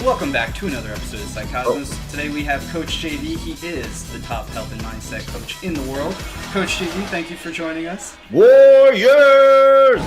Welcome back to another episode of Psycosmos. Today we have Coach JV. He is the top health and mindset coach in the world. Coach JV, thank you for joining us. Warriors!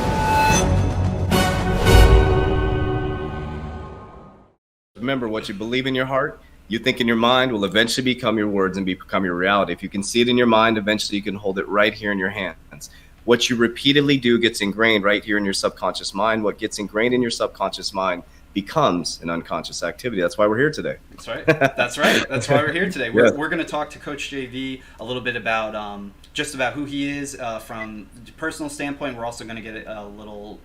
Remember, what you believe in your heart, you think in your mind, will eventually become your words and become your reality. If you can see it in your mind, eventually you can hold it right here in your hands. What you repeatedly do gets ingrained right here in your subconscious mind. What gets ingrained in your subconscious mind becomes an unconscious activity. That's why we're here today. That's right. That's right. That's why we're here today. We're going to talk to Coach JV a little bit about just about who he is from a personal standpoint. We're also going to get a little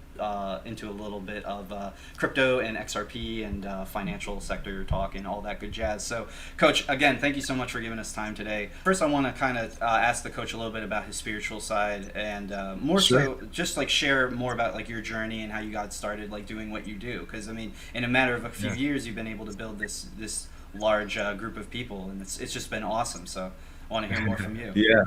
into a little bit of crypto and XRP and financial sector talk and all that good jazz. So, Coach, again, thank you so much for giving us time today. First, I want to kind of ask the coach a little bit about his spiritual side and more so just like share more about like your journey and how you got started like doing what you do. Because I mean, in a matter of a few years, you've been able to build this large group of people, and it's just been awesome. So, I want to hear more from you. Yeah.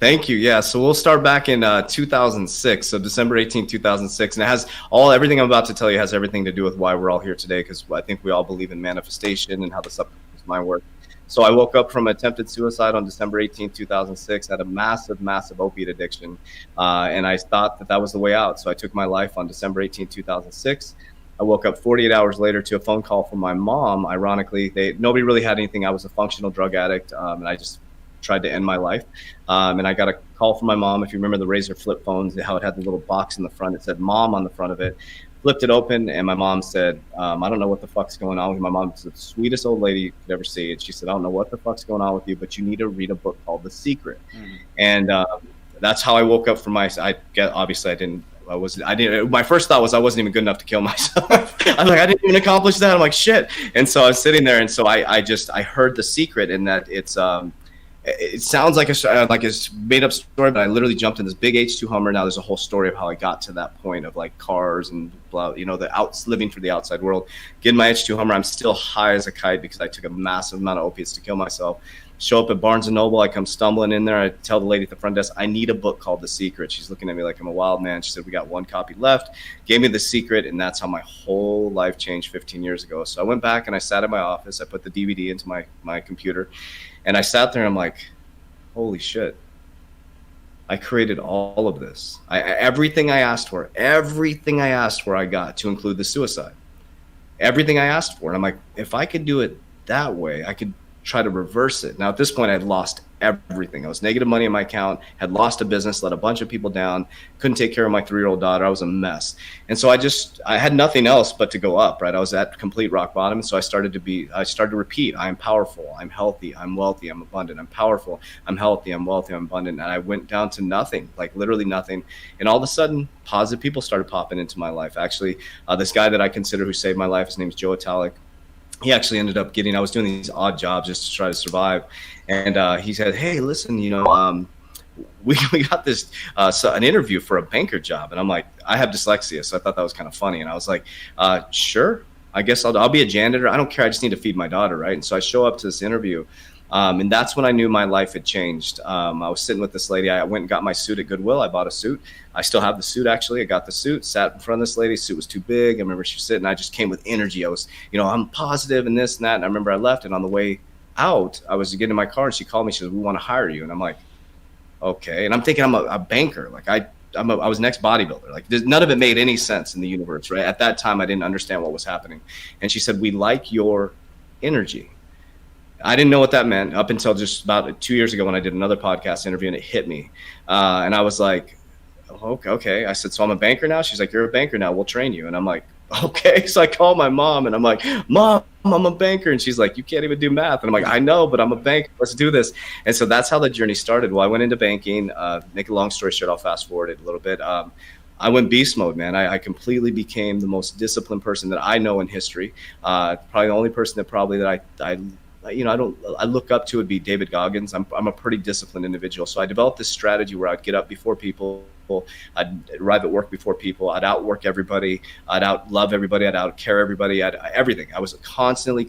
Thank you. Yeah. So we'll start back in 2006. So December 18, 2006. And it has everything I'm about to tell you has everything to do with why we're all here today, because I think we all believe in manifestation and how the subconscious mind works. So I woke up from attempted suicide on December 18, 2006, had a massive, massive opiate addiction. And I thought that was the way out. So I took my life on December 18, 2006. I woke up 48 hours later to a phone call from my mom. Ironically, nobody really had anything. I was a functional drug addict, and I just tried to end my life. And I got a call from my mom. If you remember the Razor flip phones, how it had the little box in the front, it said mom on the front of it. Flipped it open, and my mom said, I don't know what the fuck's going on with you. My mom's the sweetest old lady you could ever see. And she said, I don't know what the fuck's going on with you, but you need to read a book called The Secret. Mm-hmm. And that's how I woke up from my, my first thought was I wasn't even good enough to kill myself. I'm like, I didn't even accomplish that. I'm like, shit. And so I was sitting there, and so I heard The Secret, and that it sounds like a made up story, but I literally jumped in this big H2 Hummer. Now there's a whole story of how I got to that point of like cars and blah, living for the outside world. Getting my H2 Hummer, I'm still high as a kite because I took a massive amount of opiates to kill myself. Show up at Barnes & Noble. I come stumbling in there. I tell the lady at the front desk, I need a book called The Secret. She's looking at me like I'm a wild man. She said, we got one copy left. Gave me The Secret, and that's how my whole life changed 15 years ago. So I went back and I sat in my office. I put the DVD into my computer, and I sat there and I'm like, holy shit. I created all of this. Everything I asked for, I got, to include the suicide. Everything I asked for. And I'm like, if I could do it that way, I could try to reverse it. Now, at this point, I had lost everything. I was negative money in my account, had lost a business, let a bunch of people down, couldn't take care of my 3-year-old daughter. I was a mess. And so I had nothing else but to go up, right? I was at complete rock bottom. And so I started to repeat, I'm powerful, I'm healthy, I'm wealthy, I'm abundant, I'm powerful, I'm healthy, I'm wealthy, I'm abundant. And I went down to nothing, like literally nothing. And all of a sudden, positive people started popping into my life. Actually, this guy that I consider who saved my life, his name's Joe Italic. He actually ended up I was doing these odd jobs just to try to survive. And he said, hey, listen, we got this, an interview for a banker job. And I'm like, I have dyslexia. So I thought that was kind of funny. And I was like, sure, I guess I'll be a janitor. I don't care. I just need to feed my daughter. Right. And so I show up to this interview. And that's when I knew my life had changed. I was sitting with this lady. I went and got my suit at Goodwill. I bought a suit. I still have the suit, actually. I got the suit, sat in front of this lady. The suit was too big. I remember she was sitting. I just came with energy. I was, I'm positive and this and that. And I remember I left. And on the way out, I was getting in my car, and she called me. She said, we want to hire you. And I'm like, okay. And I'm thinking I'm a banker. Like I was an ex-bodybuilder. Like none of it made any sense in the universe, right? At that time, I didn't understand what was happening. And she said, we like your energy. I didn't know what that meant up until just about 2 years ago when I did another podcast interview, and it hit me. And I was like, okay. I said, so I'm a banker now? She's like, you're a banker now. We'll train you. And I'm like, okay. So I called my mom, and I'm like, Mom, I'm a banker. And she's like, you can't even do math. And I'm like, I know, but I'm a banker. Let's do this. And so that's how the journey started. Well, I went into banking. Make a long story short, I'll fast forward it a little bit. I went beast mode, man. I completely became the most disciplined person that I know in history. Probably the only person that I look up to would be David Goggins. I'm a pretty disciplined individual. So I developed this strategy where I'd get up before people. I'd arrive at work before people. I'd outwork everybody. I'd outlove everybody. I'd outcare everybody. Everything. I was constantly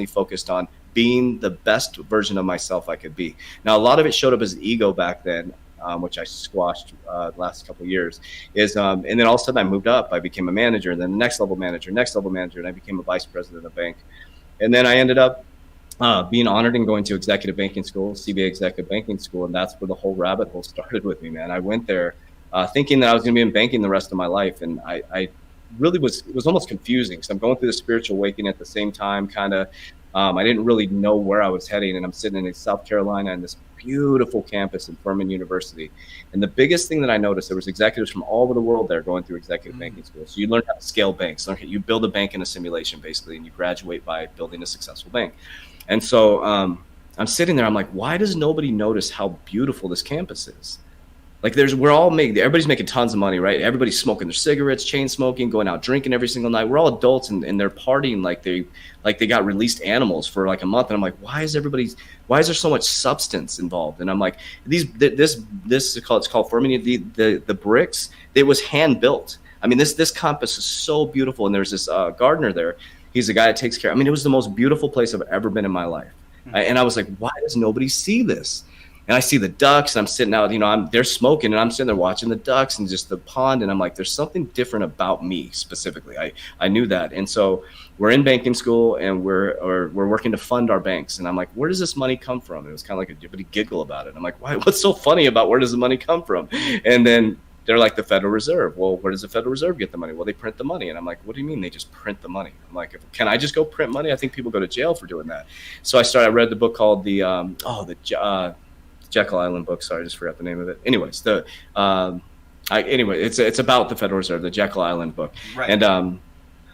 focused on being the best version of myself I could be. Now, a lot of it showed up as ego back then. which I squashed the last couple of years. And then all of a sudden I moved up. I became a manager, and then the next level manager, and I became a vice president of a bank. And then I ended up being honored and going to executive banking school, CBA executive banking school. And that's where the whole rabbit hole started with me, man. I went there thinking that I was going to be in banking the rest of my life. And I really it was almost confusing. So I'm going through the spiritual awakening at the same time, kind of. I didn't really know where I was heading. And I'm sitting in South Carolina in this beautiful campus in Furman University. And the biggest thing that I noticed, there was executives from all over the world there going through executive banking school. So you learn how to scale banks. You build a bank in a simulation, basically, and you graduate by building a successful bank. And so I'm sitting there, I'm like, why does nobody notice how beautiful this campus is? Like everybody's making tons of money, right? Everybody's smoking their cigarettes, chain smoking, going out drinking every single night. We're all adults and they're partying like they got released animals for like a month. And I'm like, why is there so much substance involved? And I'm like, this is called, it's called Furman, the bricks, it was hand built. I mean, this campus is so beautiful. And there's this gardener there. He's the guy that takes care. I mean, it was the most beautiful place I've ever been in my life. And I was like, why does nobody see this? And I see the ducks, and I'm sitting out, they're smoking, and I'm sitting there watching the ducks and just the pond. And I'm like, there's something different about me specifically. I knew that. And so we're in banking school, and we're working to fund our banks. And I'm like, where does this money come from? It was kind of like everybody giggle about it. I'm like, why? What's so funny about where does the money come from? And then they're like, the Federal Reserve. Well, where does the Federal Reserve get the money? Well, they print the money. And I'm like, what do you mean they just print the money? I'm like, can I just go print money? I think people go to jail for doing that. So I read the book called Jekyll Island book. Sorry, I just forgot the name of it. Anyways, it's about the Federal Reserve, the Jekyll Island book. Right. And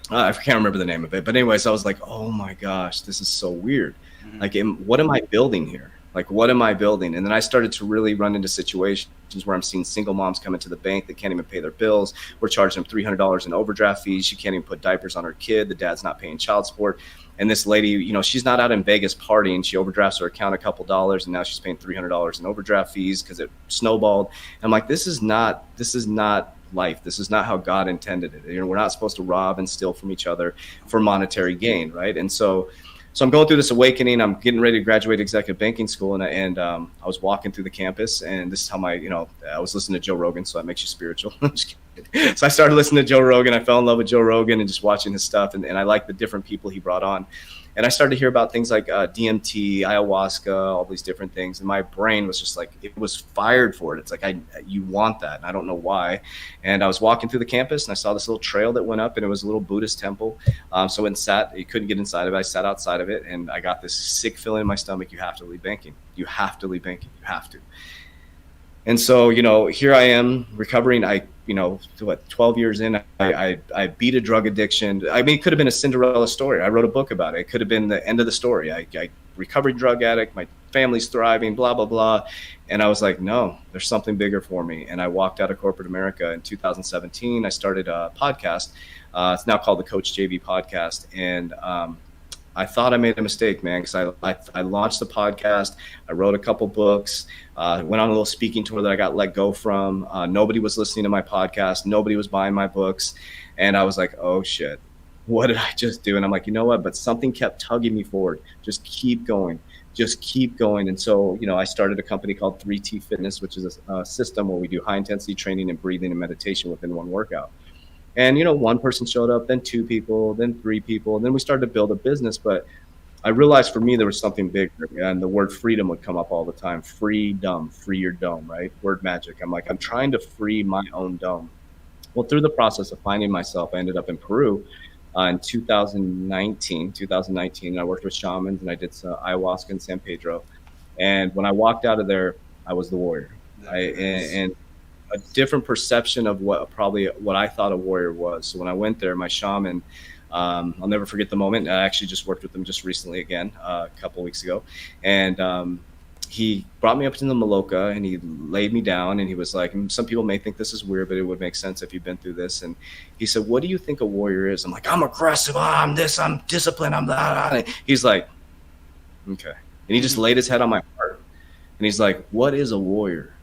I can't remember the name of it. But anyways, I was like, oh my gosh, this is so weird. Mm-hmm. Like, what am I building here? Like, what am I building? And then I started to really run into situations where I'm seeing single moms come into the bank that can't even pay their bills. We're charging them $300 in overdraft fees. She can't even put diapers on her kid. The dad's not paying child support. And this lady, she's not out in Vegas partying. She overdrafts her account a couple dollars, and now she's paying $300 in overdraft fees because it snowballed. And I'm like, this is not life. This is not how God intended it. We're not supposed to rob and steal from each other for monetary gain, right? And so I'm going through this awakening. I'm getting ready to graduate executive banking school, and I was walking through the campus, and this is how I was listening to Joe Rogan, so that makes you spiritual. I'm just kidding. So I started listening to Joe Rogan. I fell in love with Joe Rogan and just watching his stuff, and I liked the different people he brought on. And I started to hear about things like DMT, ayahuasca, all these different things. And my brain was just like, it was fired for it. It's like, you want that. And I don't know why. And I was walking through the campus, and I saw this little trail that went up, and it was a little Buddhist temple. So you couldn't get inside of it. I sat outside of it, and I got this sick feeling in my stomach. You have to leave banking. You have to leave banking. You have to. And so, here I am recovering. 12 years in, I beat a drug addiction. I mean, it could have been a Cinderella story. I wrote a book about it. It could have been the end of the story. I recovered drug addict. My family's thriving, blah, blah, blah. And I was like, no, there's something bigger for me. And I walked out of corporate America in 2017. I started a podcast. It's now called the Coach JV Podcast. And I thought I made a mistake, man, because I launched the podcast. I wrote a couple books, went on a little speaking tour that I got let go from. Nobody was listening to my podcast. Nobody was buying my books. And I was like, oh, shit, what did I just do? And I'm like, you know what? But something kept tugging me forward. Just keep going. Just keep going. And so, I started a company called 3T Fitness, which is a system where we do high intensity training and breathing and meditation within one workout. And, one person showed up, then 2 people, then 3 people, and then we started to build a business. But I realized for me, there was something bigger, and the word freedom would come up all the time. Freedom, free your dome, right? Word magic. I'm like, I'm trying to free my own dome. Well, through the process of finding myself, I ended up in Peru in 2019. I worked with shamans, and I did some ayahuasca in San Pedro. And when I walked out of there, I was the warrior. And a different perception of what I thought a warrior was. So when I went there, my shaman, I'll never forget the moment. I actually just worked with him just recently again, a couple of weeks ago. And he brought me up to the Maloka, and he laid me down, and he was like, some people may think this is weird, but it would make sense if you've been through this. And he said, what do you think a warrior is? I'm like, I'm aggressive. I'm this, I'm disciplined. I'm that. He's like, okay. And he just laid his head on my heart. And he's like, what is a warrior?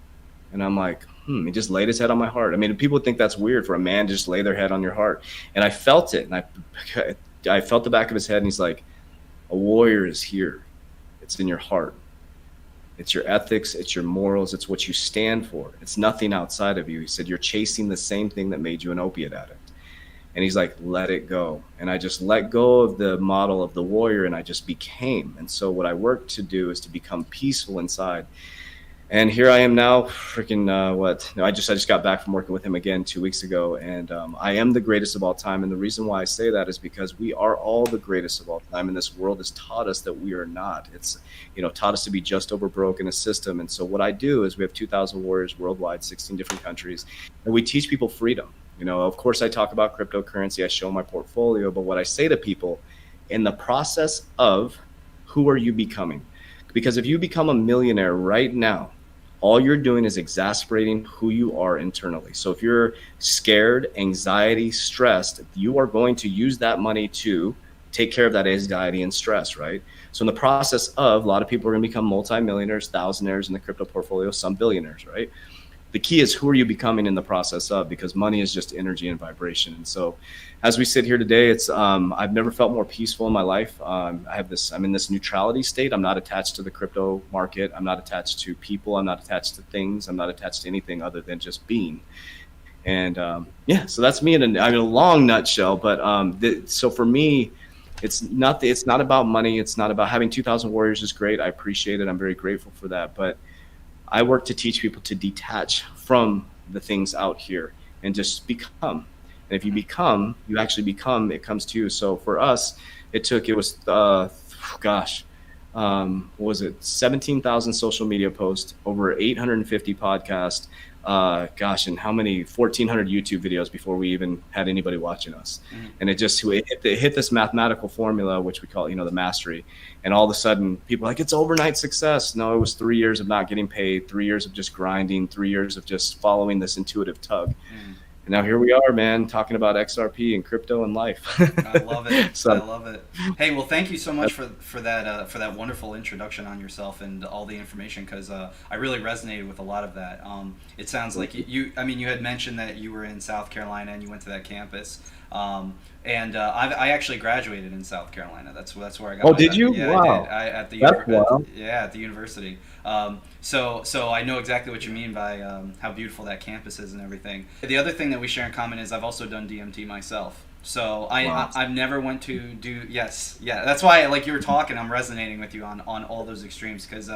And I'm like, he just laid his head on my heart. I mean, people think that's weird for a man to just lay their head on your heart. And I felt it. And I felt the back of his head. And he's like, a warrior is here. It's in your heart. It's your ethics, it's your morals, it's what you stand for. It's nothing outside of you. He said, you're chasing the same thing that made you an opiate addict. And he's like, let it go. And I just let go of the model of the warrior, and I just became. And so what I worked to do is to become peaceful inside. And here I am now, freaking I just got back from working with him again 2 weeks ago, and I am the greatest of all time. And the reason why I say that is because we are all the greatest of all time, and this world has taught us that we are not. It's, taught us to be just over broke in a system. And so what I do is we have 2,000 warriors worldwide, 16 different countries, and we teach people freedom. Of course, I talk about cryptocurrency, I show my portfolio, but what I say to people in the process of, who are you becoming? Because if you become a millionaire right now, all you're doing is exasperating who you are internally. So if you're scared, anxiety, stressed, you are going to use that money to take care of that anxiety and stress, right? So in the process of, a lot of people are going to become multimillionaires, thousandaires in the crypto portfolio, some billionaires, right? The key is, who are you becoming in the process of? Because money is just energy and vibration. And so as we sit here today, it's I've never felt more peaceful in my life. I'm in this neutrality state. I'm not attached to the crypto market. I'm not attached to people. I'm not attached to things. I'm not attached to anything other than just being. And so that's me in a long nutshell. But so for me, it's not about money. It's not about having 2,000 warriors is great. I appreciate it. I'm very grateful for that. But I work to teach people to detach from the things out here and just become. And if you become, you actually become, it comes to you. So for us, what was it? 17,000 social media posts, over 850 podcasts, and how many 1,400 YouTube videos before we even had anybody watching us. Mm-hmm. And it hit this mathematical formula, which we call, the mastery. And all of a sudden people are like, it's overnight success. No, it was 3 years of not getting paid, 3 years of just grinding, 3 years of just following this intuitive tug. Mm-hmm. And now here we are, man, talking about XRP and crypto and life. I love it. I love it. Hey, well, thank you so much for that wonderful introduction on yourself and all the information, because I really resonated with a lot of that. It sounds like you had mentioned that you were in South Carolina and you went to that campus. I actually graduated in South Carolina. That's where I got. Oh, did you? Yeah, wow. I did. At the university. So I know exactly what you mean by how beautiful that campus is and everything. The other thing that we share in common is I've also done DMT myself. So I've never went to do that's why, like you were talking, I'm resonating with you on all those extremes, because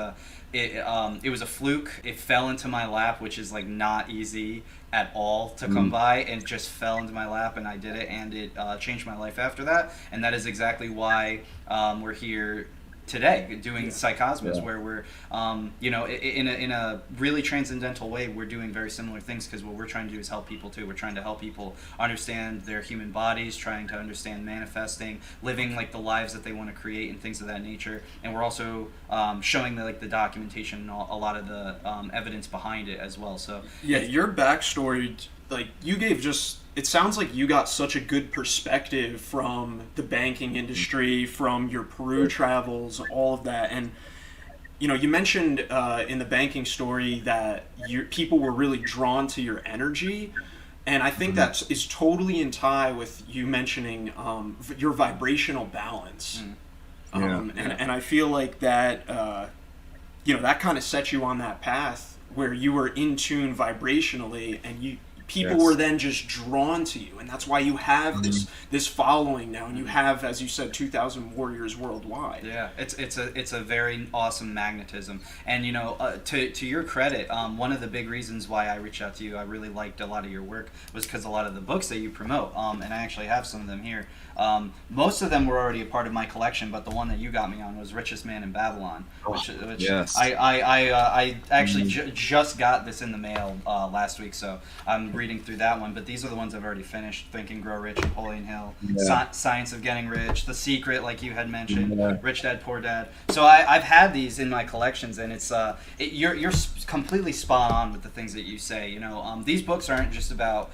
it was a fluke. It fell into my lap, which is like not easy at all to come by, and just fell into my lap, and I did it, and it changed my life after that. And that is exactly why we're here today doing Psycosmos, where we're in a really transcendental way, we're doing very similar things, because what we're trying to do is help people too. We're trying to help people understand their human bodies, trying to understand manifesting, living like the lives that they want to create, and things of that nature. And we're also showing the documentation and a lot of the evidence behind it as well. So your backstory, you gave it sounds like you got such a good perspective from the banking industry, from your Peru travels, all of that. And, you mentioned in the banking story that people were really drawn to your energy. And I think that is totally in tie with you mentioning your vibrational balance. And I feel like that, that kind of set you on that path where you were in tune vibrationally, and people were then just drawn to you, and that's why you have this following now, and you have, as you said, 2,000 warriors worldwide. Yeah, it's a very awesome magnetism, and to your credit, one of the big reasons why I reached out to you, I really liked a lot of your work, was because a lot of the books that you promote, and I actually have some of them here. Most of them were already a part of my collection, but the one that you got me on was Richest Man in Babylon, which yes. I actually just got this in the mail last week, so I'm reading through that one. But these are the ones I've already finished: Think and Grow Rich, Napoleon Hill, Science of Getting Rich, The Secret, like you had mentioned, Rich Dad Poor Dad. So I've had these in my collections, and you're completely spot on with the things that you say. These books aren't just about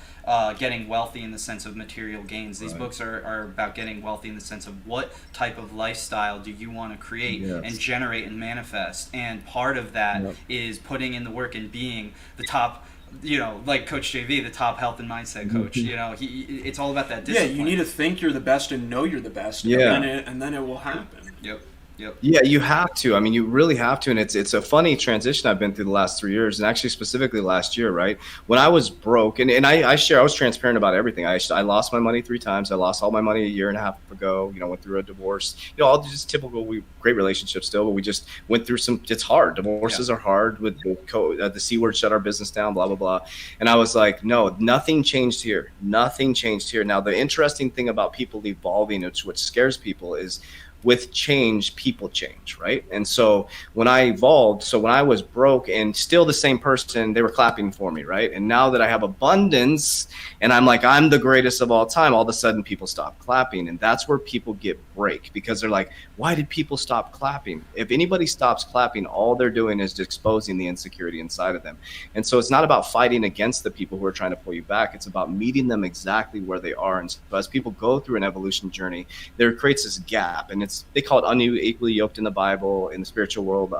getting wealthy in the sense of material gains. These books are about getting wealthy in the sense of what type of lifestyle do you want to create and generate and manifest. And part of that is putting in the work and being the top, like Coach JV, the top health and mindset coach. It's all about that discipline. Yeah, you need to think you're the best and know you're the best, and then it will happen. Yep. Yep. Yeah, you have to. I mean, you really have to, and it's a funny transition I've been through the last 3 years, and actually specifically last year, right? When I was broke, and I was transparent about everything. I lost my money 3 times. I lost all my money a year and a half ago. Went through a divorce. All just typical. Great relationships still, but we just went through some. It's hard. Divorces are hard. With the C word shut our business down. Blah blah blah. And I was like, no, nothing changed here. Nothing changed here. Now the interesting thing about people evolving, what scares people, is with change, people change, right? And so when I evolved, so when I was broke and still the same person, they were clapping for me, right? And now that I have abundance and I'm like, I'm the greatest of all time, all of a sudden people stop clapping. And that's where people get break, because they're like, why did people stop clapping? If anybody stops clapping, all they're doing is exposing the insecurity inside of them. And so it's not about fighting against the people who are trying to pull you back. It's about meeting them exactly where they are. And so as people go through an evolution journey, there creates this gap, and they call it unequally yoked in the Bible, in the spiritual world,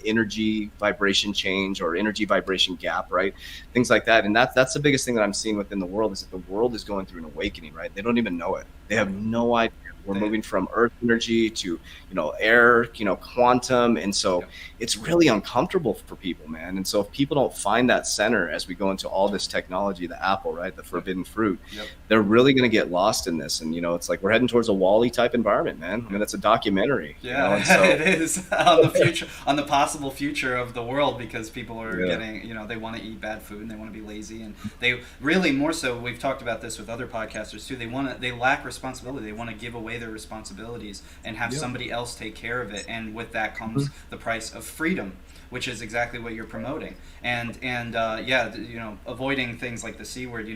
energy vibration change or energy vibration gap, right? Things like that. And that's the biggest thing that I'm seeing within the world, is that the world is going through an awakening, right? They don't even know it. They have no idea. We're moving from earth energy to, air, quantum. And so it's really uncomfortable for people, man. And so if people don't find that center as we go into all this technology, the apple, right, the forbidden fruit, they're really going to get lost in this. And, it's like we're heading towards a Wall-E type environment, man. I mean, that's a documentary. Yeah, so, it is on the future, on the possible future of the world, because people are getting, they want to eat bad food and they want to be lazy. And they really, more so, we've talked about this with other podcasters too, they lack responsibility. They want to give away their responsibilities and have somebody else take care of it, and with that comes the price of freedom, which is exactly what you're promoting. And avoiding things like the C word,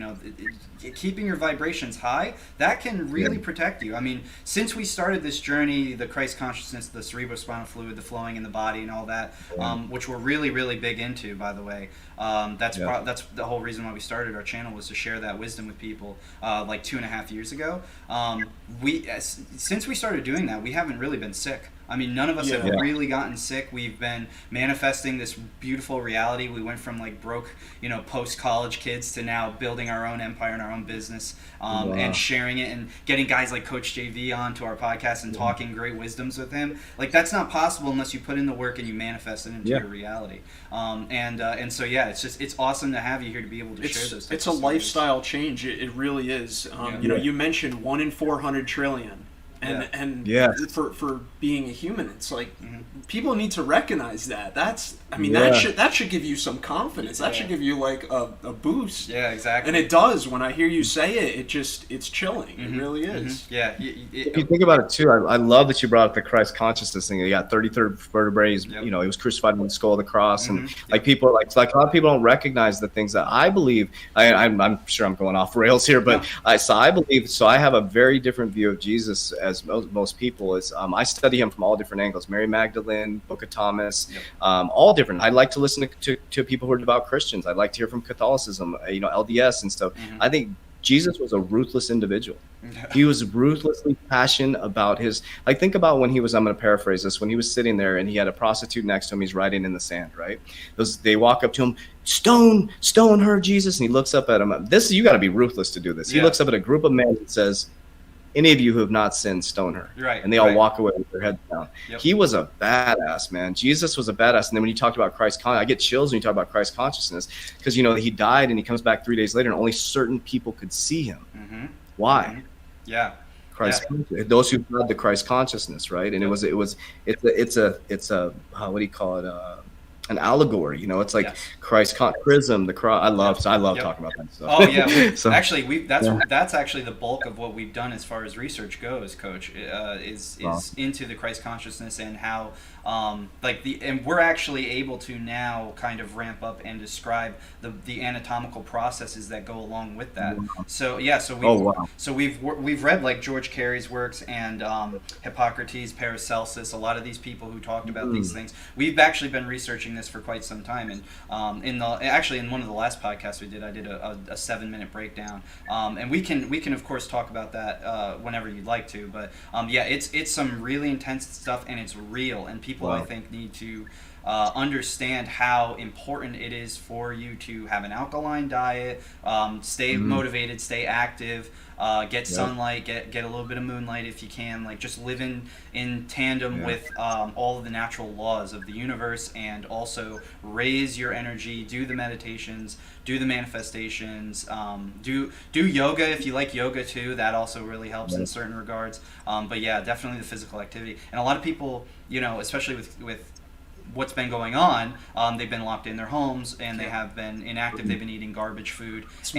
keeping your vibrations high, that can really protect you. I mean, since we started this journey, the Christ consciousness, the cerebrospinal fluid, the flowing in the body and all that, which we're really, really big into, by the way. That's the whole reason why we started our channel, was to share that wisdom with people, like 2.5 years ago. Since we started doing that, we haven't really been sick. I mean, none of us have really gotten sick. We've been manifesting this beautiful reality. We went from like broke, post-college kids to now building our own empire and our own business, and sharing it, and getting guys like Coach JV on to our podcast and talking great wisdoms with him. Like, that's not possible unless you put in the work and you manifest it into your reality. It's just awesome to have you here to be able to share those. It's a lifestyle change. It really is. You mentioned 1 in 400 trillion. For being a human, it's like people need to recognize that. That should give you some confidence. That should give you like a boost. Yeah, exactly. And it does. When I hear you say it, it's chilling. It really is. Yeah. If you think about it too, I love that you brought up the Christ consciousness thing. You got 33rd vertebrae. He was crucified on the skull of the cross, and like people like a lot of people don't recognize the things that I believe. I'm sure I'm going off rails here, but I believe. So I have a very different view of Jesus as most people. Is I study him from all different angles. Mary Magdalene, Book of Thomas, all different. I like to listen to people who are devout Christians. I like to hear from Catholicism, LDS and stuff. I think Jesus was a ruthless individual. He was ruthlessly passionate about his, like, think about when he was, I'm going to paraphrase this, when he was sitting there and he had a prostitute next to him, he's writing in the sand, right? They walk up to him, stone her, Jesus. And he looks up at him. You got to be ruthless to do this. He looks up at a group of men and says, any of you who have not sinned, stone her. Right. And they all walk away with their heads down. He was a badass, man. Jesus was a badass. And then when you talked about Christ, I get chills when you talk about Christ consciousness, because he died and he comes back 3 days later, and only certain people could see him. Why? Yeah. Christ, those who had the Christ consciousness, right? And it's a what do you call it? An allegory, it's like Christ prism, the cross. I love talking about that stuff. Oh yeah, actually, that's actually the bulk of what we've done as far as research goes, Coach. Is into the Christ consciousness and how and we're actually able to now kind of ramp up and describe the anatomical processes that go along with that. So we've read like George Carey's works and Hippocrates, Paracelsus, a lot of these people who talked about these things. We've actually been researching this for quite some time, and in one of the last podcasts we did, I did a 7-minute breakdown, and we can of course talk about that whenever you'd like to, but it's some really intense stuff, and it's real, and people I think need to understand how important it is for you to have an alkaline diet, stay motivated, stay active, get sunlight, get a little bit of moonlight if you can, like just live in tandem with all of the natural laws of the universe, and also raise your energy, do the meditations, do the manifestations, do yoga if you like yoga too. That also really helps in certain regards. But yeah, definitely the physical activity. And a lot of people, especially with what's been going on, they've been locked in their homes and they have been inactive. They've been eating garbage food. It's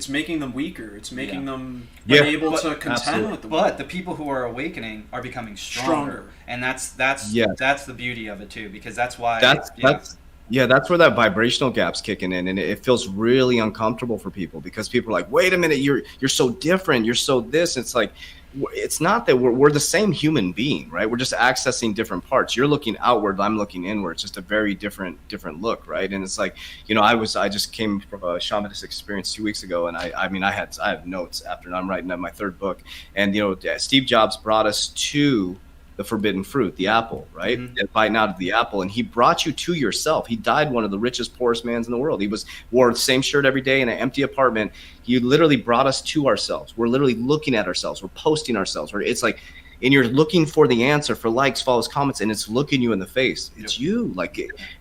making them weaker. It's making them unable to contend with the world. But the people who are awakening are becoming stronger. And that's the beauty of it too, because that's why that's where that vibrational gap's kicking in, and it feels really uncomfortable for people, because people are like, wait a minute, you're so different, you're so this. It's like, it's not that we're the same human being, right? We're just accessing different parts. You're looking outward, I'm looking inward. It's just a very different look, right? And it's like, I just came from a shamanist experience 2 weeks ago, and I have notes after, and I'm writing up my third book. And Steve Jobs brought us to the forbidden fruit, the apple, right? And biting out of the apple, and he brought you to yourself. He died one of the richest, poorest mans in the world. He wore the same shirt every day in an empty apartment. He literally brought us to ourselves. We're literally looking at ourselves. We're posting ourselves. It's and you're looking for the answer, for likes, follows, comments, and it's looking you in the face. It's you,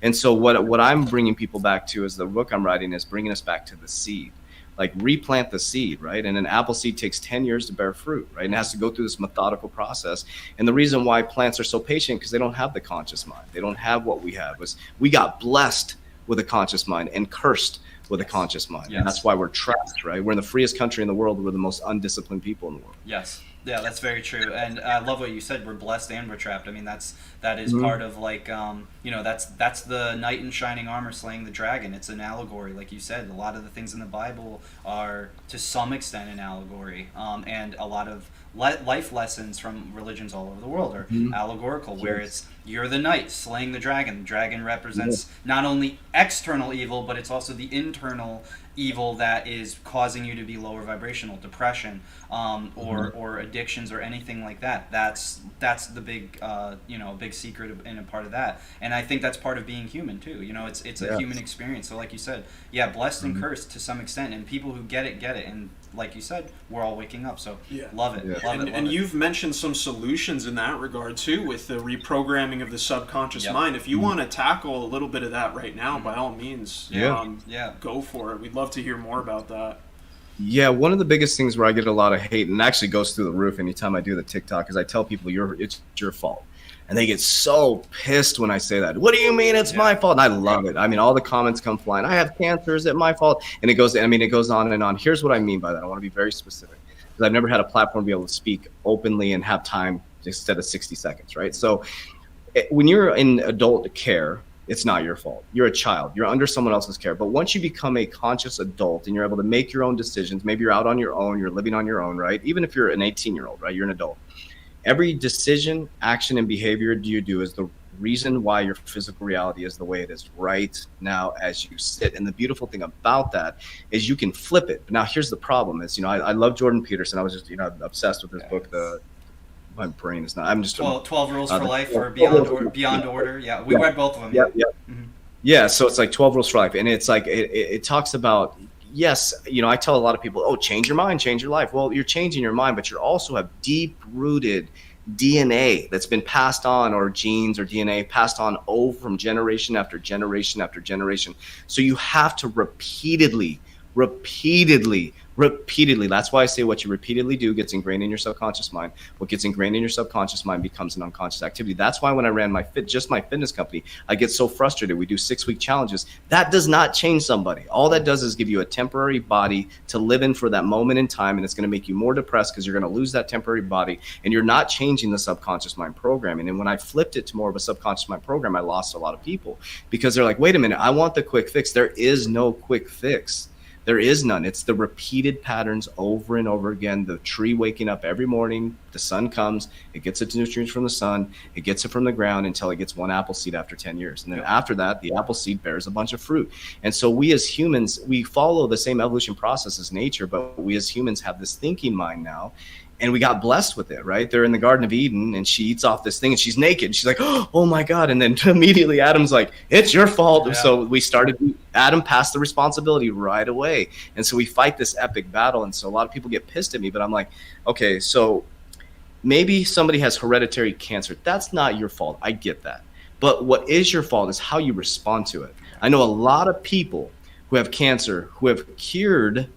and so what I'm bringing people back to is the book I'm writing is bringing us back to the seed. Like replant the seed, right? And an apple seed takes 10 years to bear fruit, right? And it has to go through this methodical process. And the reason why plants are so patient, because they don't have the conscious mind. They don't have what we have. We got blessed with a conscious mind and cursed with a conscious mind. And that's why we're trapped, right? We're in the freest country in the world. We're the most undisciplined people in the world. Yes. Yeah, that's very true. And I love what you said. We're blessed and we're trapped. I mean, that is part of that's the knight in shining armor slaying the dragon. It's an allegory, like you said. A lot of the things in the Bible are to some extent an allegory, and a lot of life lessons from religions all over the world are allegorical, where it's you're the knight slaying the dragon. The dragon represents not only external evil, but it's also the internal evil that is causing you to be lower vibrational, depression, or addictions or anything like that. That's the big big secret and a part of that. And I think that's part of being human too. It's a human experience. So like you said, blessed and cursed to some extent, and people who get it. And like you said, we're all waking up. So love it. Love it. And you've mentioned some solutions in that regard too, with the reprogramming of the subconscious mind. If you want to tackle a little bit of that right now, by all means, go for it. We'd love to hear more about that. Yeah, one of the biggest things where I get a lot of hate, and actually goes through the roof anytime I do the TikTok, is I tell people it's your fault. And they get so pissed when I say that. What do you mean it's my fault? And I love it. I mean, all the comments come flying. I have cancer. Is it my fault? And it goes on and on. Here's what I mean by that. I want to be very specific, because I've never had a platform to be able to speak openly and have time instead of 60 seconds, right? So when you're in adult care, it's not your fault. You're a child. You're under someone else's care. But once you become a conscious adult and you're able to make your own decisions, maybe you're out on your own, you're living on your own, right? Even if you're an 18-year-old, right? You're an adult. Every decision, action, and behavior you do is the reason why your physical reality is the way it is right now as you sit. And the beautiful thing about that is you can flip it. But now here's the problem is, I love Jordan Peterson. I was just, obsessed with his book, my brain is not. I'm just 12 Rules for Life or Beyond Order. Yeah, we read both of them. Yeah. Yeah, so it's like 12 Rules for Life, and it's like it talks about. Yes, I tell a lot of people, change your mind, change your life. Well, you're changing your mind, but you also have deep-rooted DNA that's been passed on, or genes or DNA passed on over from generation after generation after generation. So you have to repeatedly. That's why I say what you repeatedly do gets ingrained in your subconscious mind. What gets ingrained in your subconscious mind becomes an unconscious activity. That's why when I ran my fitness company, I get so frustrated. We do 6-week challenges. That does not change somebody. All that does is give you a temporary body to live in for that moment in time, and it's going to make you more depressed because you're going to lose that temporary body, and you're not changing the subconscious mind programming. And when I flipped it to more of a subconscious mind program, I lost a lot of people because they're like, wait a minute, I want the quick fix. There is no quick fix. There is none. It's the repeated patterns over and over again. The tree waking up every morning, the sun comes, it gets its nutrients from the sun, it gets it from the ground until it gets one apple seed after 10 years. And then after that, the apple seed bears a bunch of fruit. And so we as humans, we follow the same evolution process as nature, but we as humans have this thinking mind now. and we got blessed with it, right? They're in the Garden of Eden, and she eats off this thing, and she's naked. She's like, oh my God. And then immediately Adam's like, it's your fault. Yeah. So Adam passed the responsibility right away. And so we fight this epic battle. And so a lot of people get pissed at me, but I'm like, okay, so maybe somebody has hereditary cancer. That's not your fault. I get that. But what is your fault is how you respond to it. I know a lot of people who have cancer who have cured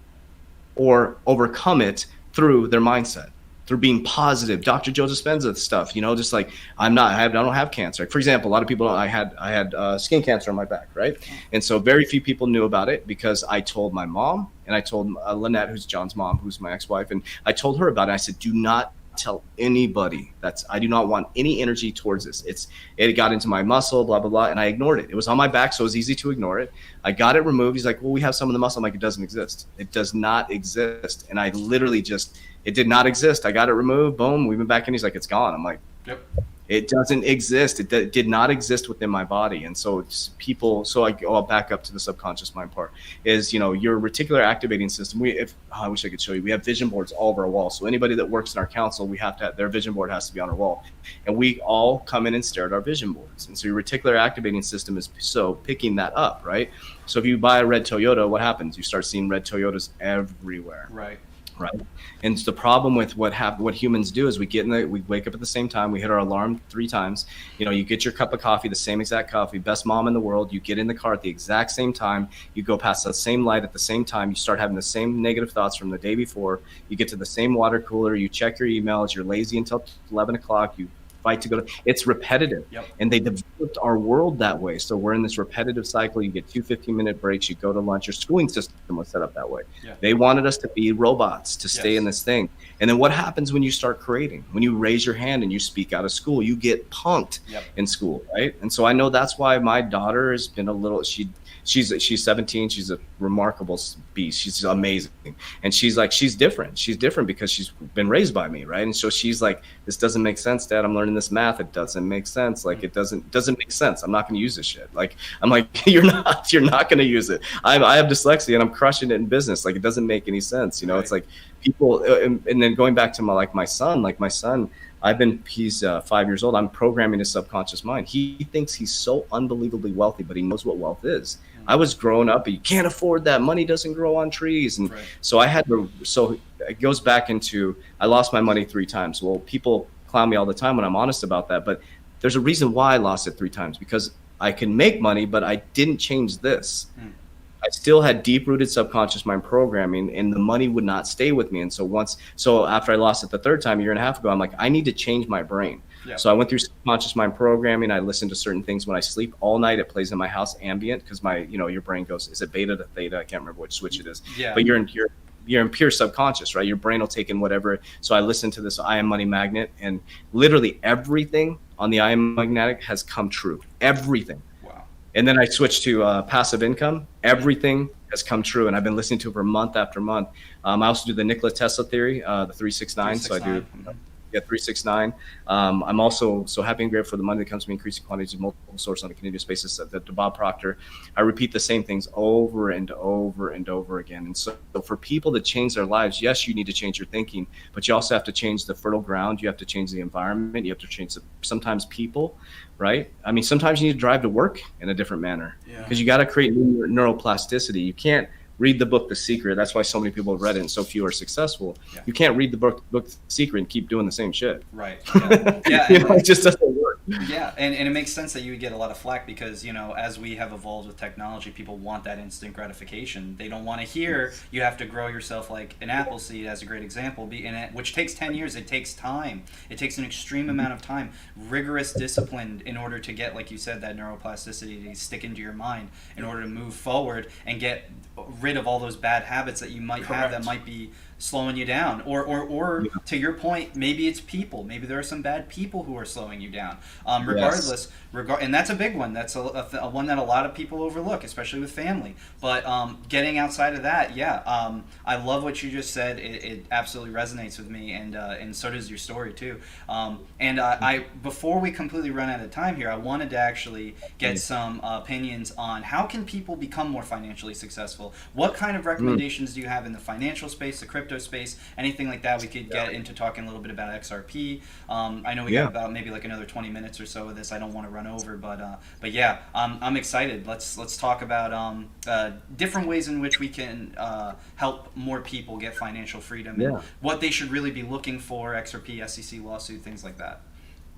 or overcome it through their mindset, through being positive. Dr. Joe Dispenza stuff, just like I don't have cancer. For example, a lot of people, I had skin cancer on my back, right? And so very few people knew about it because I told my mom, and I told Lynette, who's John's mom, who's my ex-wife, and I told her about it. I said, do not tell anybody. I do not want any energy towards this. It got into my muscle, blah, blah, blah. And I ignored it. It was on my back, so it was easy to ignore it. I got it removed. He's like, well, we have some of the muscle. I'm like, it doesn't exist. It does not exist. And I literally it did not exist. I got it removed. Boom. We went back in. He's like, it's gone. I'm like, yep. It doesn't exist. It did not exist within my body. And so I'll back up to the subconscious mind part is, your reticular activating system. I wish I could show you. We have vision boards all over our wall. So anybody that works in our council, we have to have their vision board has to be on our wall. And we all come in and stare at our vision boards. And so your reticular activating system is picking that up, right? So if you buy a red Toyota, what happens? You start seeing red Toyotas everywhere. Right. And the problem with what humans do is we wake up at the same time, we hit our alarm 3 times. You get your cup of coffee, the same exact coffee, best mom in the world. You get in the car at the exact same time. You go past the same light at the same time. You start having the same negative thoughts from the day before. You get to the same water cooler. You check your emails. You're lazy until 11 o'clock. You fight to go to. It's repetitive. Yep. And they developed our world that way. So we're in this repetitive cycle. You get 2 15-minute breaks. You go to lunch. Your schooling system was set up that way. Yeah. They wanted us to be robots, to stay in this thing. And then what happens when you start creating? When you raise your hand and you speak out of school, you get punked in school, right? And so I know that's why my daughter has been she's 17. She's a remarkable beast. She's amazing. And she's different. She's different because she's been raised by me, right? And so she's like, this doesn't make sense, Dad. I'm learning this math. It doesn't make sense. Like, it doesn't make sense. I'm not going to use this shit. Like, I'm like, you're not going to use it. I have dyslexia and I'm crushing it in business. Like, it doesn't make any sense. Right. It's like people, and then going back to my son, he's 5 years old. I'm programming his subconscious mind. He thinks he's so unbelievably wealthy, but he knows what wealth is. I was growing up, you can't afford that. Money doesn't grow on trees. And so it goes back into, I lost my money 3 times. Well, people clown me all the time when I'm honest about that, but there's a reason why I lost it 3 times, because I can make money, but I didn't change this. I still had deep-rooted subconscious mind programming, and the money would not stay with me. And so after I lost it the 3rd time, a year and a half ago, I'm like, I need to change my brain. Yeah. So I went through subconscious mind programming. I listened to certain things when I sleep all night. It plays in my house ambient because your brain goes, is it beta to theta? I can't remember which switch it is. Yeah. But you're in pure subconscious, right? Your brain will take in whatever. So I listened to this I Am Money Magnet, and literally everything on the I Am Magnetic has come true. Everything. And then I switched to passive income. Everything has come true, and I've been listening to it for month after month. I also do the Nikola Tesla theory, the 369. So I do 369. I'm also so happy and grateful for the money that comes from increasing quantities of multiple sources on a continuous basis. To Bob Proctor, I repeat the same things over and over and over again. And so for people to change their lives, yes, you need to change your thinking, but you also have to change the fertile ground. You have to change the environment. You have to change sometimes people. Right? I mean, sometimes you need to drive to work in a different manner because you got to create neuroplasticity. You can't read the book The Secret. That's why so many people have read it and so few are successful. Yeah. You can't read the book The Secret and keep doing the same shit. Right. Yeah. It just doesn't work. Yeah, and it makes sense that you would get a lot of flack because, as we have evolved with technology, people want that instant gratification. They don't want to hear you have to grow yourself like an apple seed, as a great example, which takes 10 years. It takes time. It takes an extreme amount of time, rigorous discipline in order to get, like you said, that neuroplasticity to stick into your mind in order to move forward and get rid of all those bad habits that you might have that might be slowing you down, or to your point, maybe it's people. Maybe there are some bad people who are slowing you down. Regardless, and that's a big one. That's a one that a lot of people overlook, especially with family. But getting outside of that, I love what you just said. It absolutely resonates with me, and so does your story too. I before we completely run out of time here, I wanted to actually get some opinions on how can people become more financially successful. What kind of recommendations do you have in the financial space, the crypto crypto space, anything like that, we could get into talking a little bit about XRP. I know we got about maybe like another 20 minutes or so of this. I don't want to run over, but yeah, I'm excited. Let's talk about different ways in which we can help more people get financial freedom and what they should really be looking for, XRP, SEC lawsuit, things like that.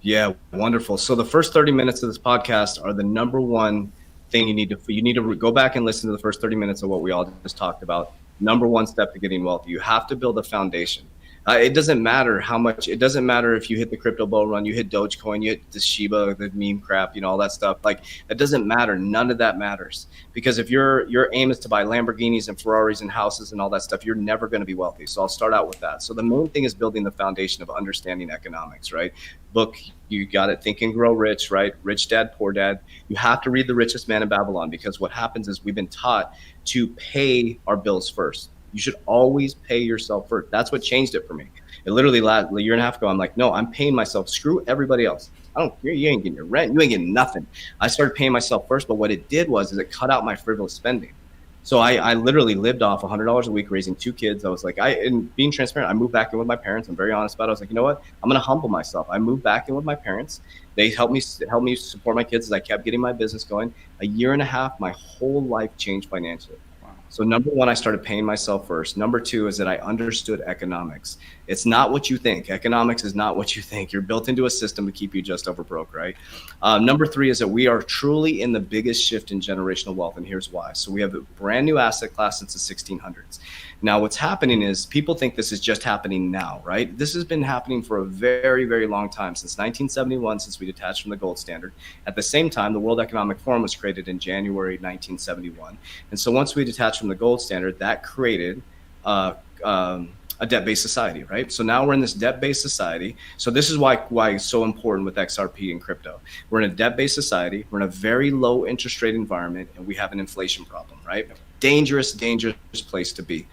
Yeah, wonderful. So the first 30 minutes of this podcast are the number one thing you need to go back and listen to the first 30 minutes of what we all just talked about. Number one step to getting wealthy. You have to build a foundation. It doesn't matter how much, it doesn't matter if you hit the crypto bull run, you hit Dogecoin, you hit the Shiba, the meme crap, all that stuff. Like, it doesn't matter. None of that matters. Because if your aim is to buy Lamborghinis and Ferraris and houses and all that stuff, you're never going to be wealthy. So I'll start out with that. So the main thing is building the foundation of understanding economics, right? Book, you got it, Think and Grow Rich, right? Rich Dad, Poor Dad. You have to read The Richest Man in Babylon, because what happens is we've been taught to pay our bills first. You should always pay yourself first. That's what changed it for me. It literally a year and a half ago, I'm like, no, I'm paying myself. Screw everybody else. I don't care. You ain't getting your rent. You ain't getting nothing. I started paying myself first. But what it did was it cut out my frivolous spending. So I literally lived off $100 a week, raising 2 kids. I was like, and being transparent, I moved back in with my parents. I'm very honest about it. I was like, you know what? I'm going to humble myself. I moved back in with my parents. They helped me support my kids as I kept getting my business going. A year and a half, my whole life changed financially. So number one, I started paying myself first. Number two is that I understood economics. It's not what you think. Economics is not what you think. You're built into a system to keep you just over broke, right? Number three is that we are truly in the biggest shift in generational wealth, and here's why. So we have a brand new asset class since the 1600s. Now, what's happening is people think this is just happening now, right? This has been happening for a very, very long time, since 1971, since we detached from the gold standard. At the same time, the World Economic Forum was created in January 1971. And so once we detached from the gold standard, that created a debt-based society, right? So now we're in this debt-based society. So this is why it's so important with XRP and crypto. We're in a debt-based society. We're in a very low interest rate environment, and we have an inflation problem, right? Dangerous place to be.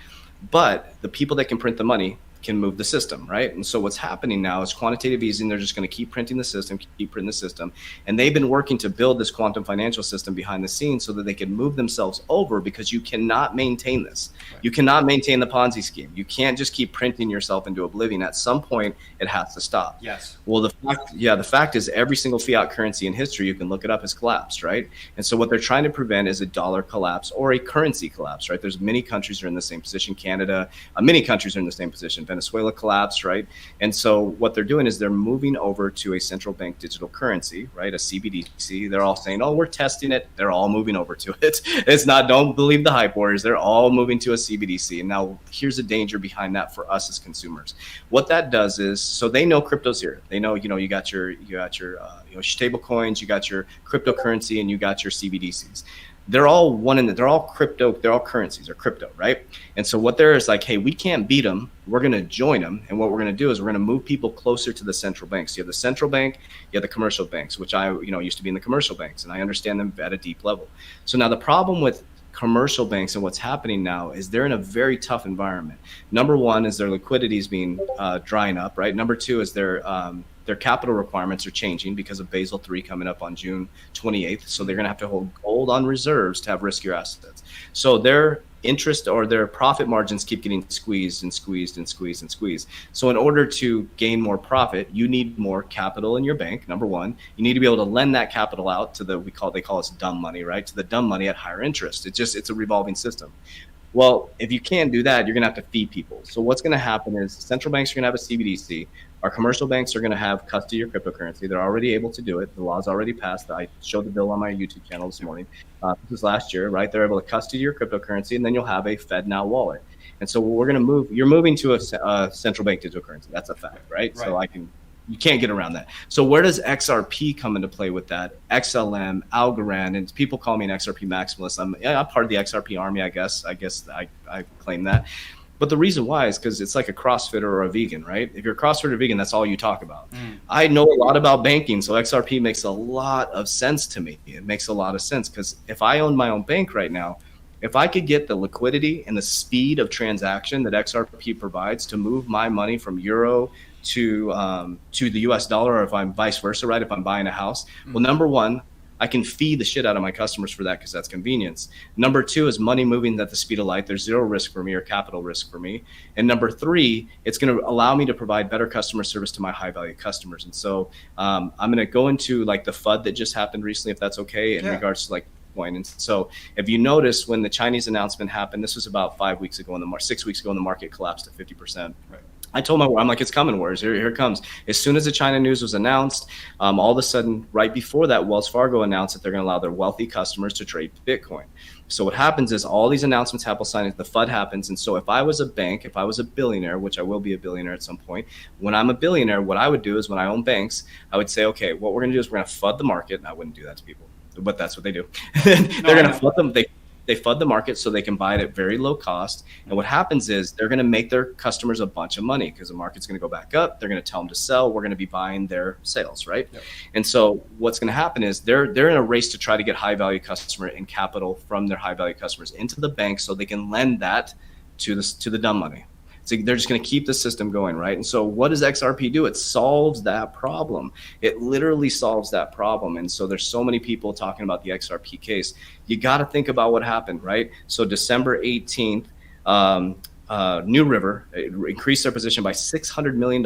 But the people that can print the money can move the system, right? And so what's happening now is quantitative easing. They're just going to keep printing the system, and they've been working to build this quantum financial system behind the scenes so that they can move themselves over, because you cannot maintain this. Right. You cannot maintain the Ponzi scheme. You can't just keep printing yourself into oblivion. At some point, it has to stop. Yes. Well, the fact is, every single fiat currency in history, you can look it up, has collapsed, right? And so what they're trying to prevent is a dollar collapse or a currency collapse, right? There's many countries that are in the same position. Canada, many countries are in the same position. Venezuela collapsed, right? And so what they're doing is they're moving over to a central bank digital currency, right? A CBDC. They're all saying, oh, we're testing it. They're all moving over to it. It's not, don't believe the hype warriors. They're all moving to a CBDC. And now here's a danger behind that for us as consumers. What that does is, so they know crypto's here. They know, you got your stable coins, you got your cryptocurrency, and you got your CBDCs. They're all they're all crypto, they're all currencies, they're crypto, right? And so what there is like, hey, we can't beat them. We're going to join them. And what we're going to do is we're going to move people closer to the central banks. You have the central bank, you have the commercial banks, which I, used to be in the commercial banks, and I understand them at a deep level. So now the problem with commercial banks and what's happening now is they're in a very tough environment. Number one is their liquidity is being drying up, right? Number two is their capital requirements are changing because of Basel III coming up on June 28th. So they're going to have to hold gold on reserves to have riskier assets. So their interest or their profit margins keep getting squeezed. So in order to gain more profit, you need more capital in your bank. Number one, you need to be able to lend that capital out to they call us dumb money, right? To the dumb money at higher interest. It's a revolving system. Well, if you can't do that, you're going to have to feed people. So what's going to happen is central banks are going to have a CBDC. Our commercial banks are going to have custody of cryptocurrency. They're already able to do it. The law's already passed. I showed the bill on my YouTube channel this morning. This was last year, right? They're able to custody your cryptocurrency, and then you'll have a FedNow wallet. And so we're going to you're moving to a central bank digital currency. That's a fact, right? So you can't get around that. So where does XRP come into play with that? XLM, Algorand, and people call me an XRP maximalist. I'm part of the XRP army, I guess I claim that. But the reason why is because it's like a CrossFitter or a vegan, right? If you're a CrossFitter or vegan, that's all you talk about. I know a lot about banking, so XRP makes a lot of sense to me. It makes a lot of sense because if I own my own bank right now, if I could get the liquidity and the speed of transaction that XRP provides to move my money from euro to the US dollar, or if I'm vice versa, right? If I'm buying a house, well, number one, I can feed the shit out of my customers for that because that's convenience. Number two is money moving at the speed of light. There's zero risk for me or capital risk for me. And number three, it's going to allow me to provide better customer service to my high value customers. And so I'm going to go into like the FUD that just happened recently, if that's okay, in regards to like Bitcoin. And so if you notice when the Chinese announcement happened, this was about 5 weeks ago, 6 weeks ago, and the market collapsed to 50%. Right. I told I'm like, it's coming, Warriors. Here it comes. As soon as the China news was announced, all of a sudden, right before that, Wells Fargo announced that they're going to allow their wealthy customers to trade Bitcoin. So what happens is all these announcements happen, the FUD happens. And so if I was a bank, if I was a billionaire, which I will be a billionaire at some point, when I'm a billionaire, what I would do is when I own banks, I would say, okay, what we're going to do is we're going to FUD the market. And I wouldn't do that to people, but that's what they do. They're going to FUD them. They FUD the market so they can buy it at very low cost. And what happens is they're going to make their customers a bunch of money because the market's going to go back up. They're going to tell them to sell. We're going to be buying their sales, right? Yep. And so what's going to happen is they're in a race to try to get high value customer and capital from their high value customers into the bank so they can lend that to the dumb money. So they're just going to keep the system going, right? And so what does XRP do? It solves that problem. It literally solves that problem. And so there's so many people talking about the XRP case. You got to think about what happened, right? So December 18th, New River increased their position by $600 million in